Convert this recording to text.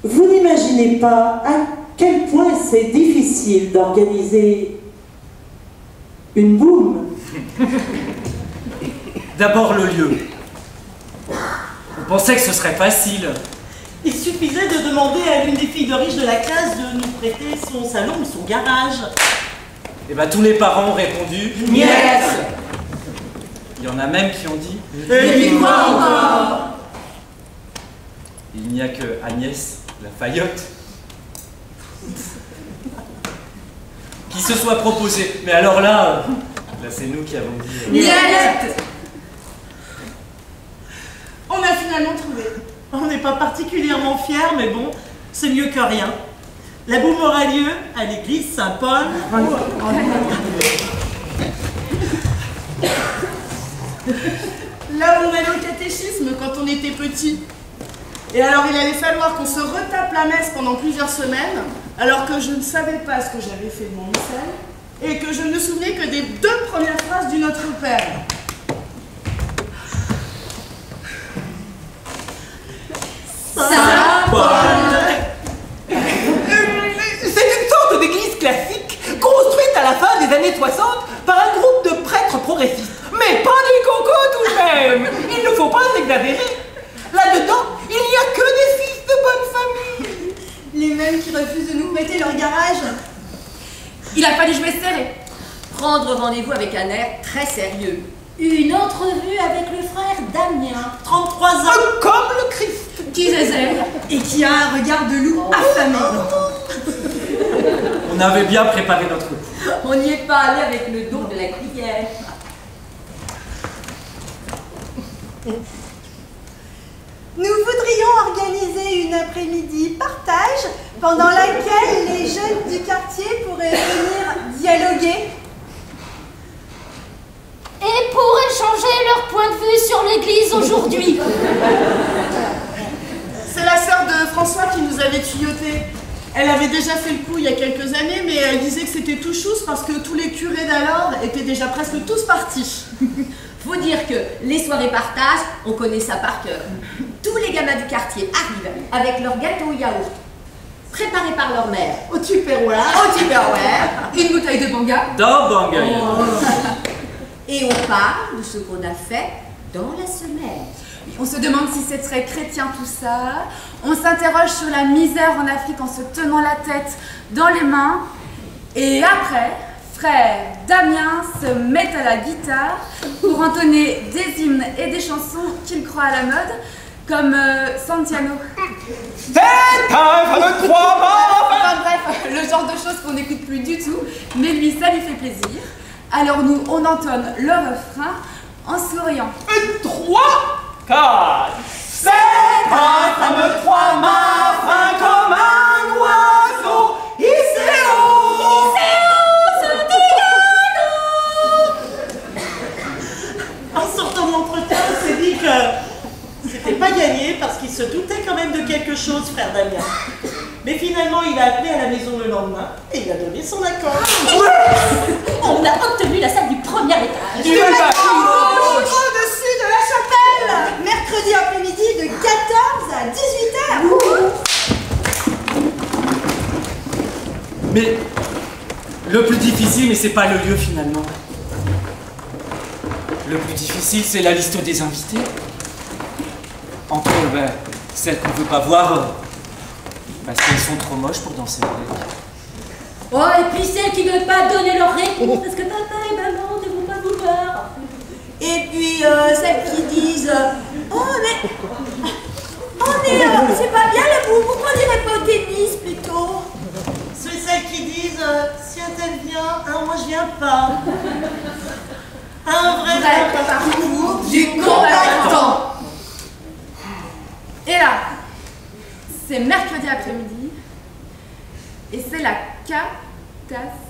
Vous n'imaginez pas à quel point c'est difficile d'organiser une boum. D'abord le lieu. On pensait que ce serait facile. Il suffisait de demander à l'une des filles de riches de la classe de nous prêter son salon ou son garage. Et ben tous les parents ont répondu « Niet !» Il y en a même qui ont dit « Et puis quoi encore ?» Il n'y a que Agnès Lafayette qui se soit proposée. Mais alors là c'est nous qui avons dit Niet !» On a finalement trouvé. On n'est pas particulièrement fiers, mais bon, c'est mieux que rien. La boum aura lieu à l'église Saint-Paul. Là où on allait au catéchisme quand on était petit. Et alors il allait falloir qu'on se retape la messe pendant plusieurs semaines, alors que je ne savais pas ce que j'avais fait de mon missel, et que je ne me souvenais que des 2 premières phrases du Notre Père. C'est une sorte d'église classique construite à la fin des années 60 par un groupe de prêtres progressistes. Mais pas des cocos tout de même. Il ne faut pas exagérer. Là-dedans, il n'y a que des fils de bonne famille. Les mêmes qui refusent de nous prêter leur garage. Il a fallu jouer serré. Prendre rendez-vous avec un air très sérieux. Une entrevue avec le frère Damien, 33 ans. Comme le Christ. qui zèle Et qui a un regard de loup affamé. On avait bien préparé notre coup. On n'y est pas allé avec le dos de la cuillère. Nous voudrions organiser une après-midi partage pendant laquelle les jeunes du quartier pourraient venir dialoguer. Et pour échanger leur point de vue sur l'église aujourd'hui. C'est la sœur de François qui nous avait tuyauté. Elle avait déjà fait le coup il y a quelques années, mais elle disait que c'était tout chousse parce que tous les curés d'alors étaient déjà presque tous partis. Faut dire que les soirées partage, on connaît ça par cœur. Tous les gamins du quartier arrivent avec leur gâteau au yaourt, préparé par leur mère. Au Tupperware. Au Tupperware, une bouteille de banga. Dans Bangay. Et on parle de ce qu'on a fait dans la semaine. On se demande si c'est très chrétien tout ça. On s'interroge sur la misère en Afrique en se tenant la tête dans les mains. Et après, frère Damien se met à la guitare pour entonner des hymnes et des chansons qu'il croit à la mode, comme Santiano. C'est un fameux 3 morts. Enfin bref, le genre de choses qu'on n'écoute plus du tout, mais lui, ça lui fait plaisir. Alors nous, on entonne le refrain en souriant. 3, 4. C'est un fameux 3 morts, fin comme un oiseau. Ici haut. En sortant de l'entretien, on s'est dit que c'était pas gagné parce qu'il se doutait quand même de quelque chose, frère Damien. Mais finalement, il a appelé à la maison le lendemain et il a donné son accord. On a obtenu la salle du premier étage. Au-dessus de la chapelle, mercredi après-midi de 14 à 18h. Mais le plus difficile, mais c'est pas le lieu finalement. Le plus difficile, c'est la liste des invités. Entre celles qu'on ne veut pas voir, parce qu'elles sont trop moches pour danser avec. Oh, et puis celles qui ne veulent pas donner leur réponse parce que papa et maman ne vont pas vouloir. Et puis celles qui disent c'est pas bien la boue, pourquoi on n'irait pas au tennis plutôt? C'est celles qui disent si un tel vient, moi je viens pas. Un vrai Parcours du combattant. Et là, c'est mercredi après-midi et c'est la catastrophe.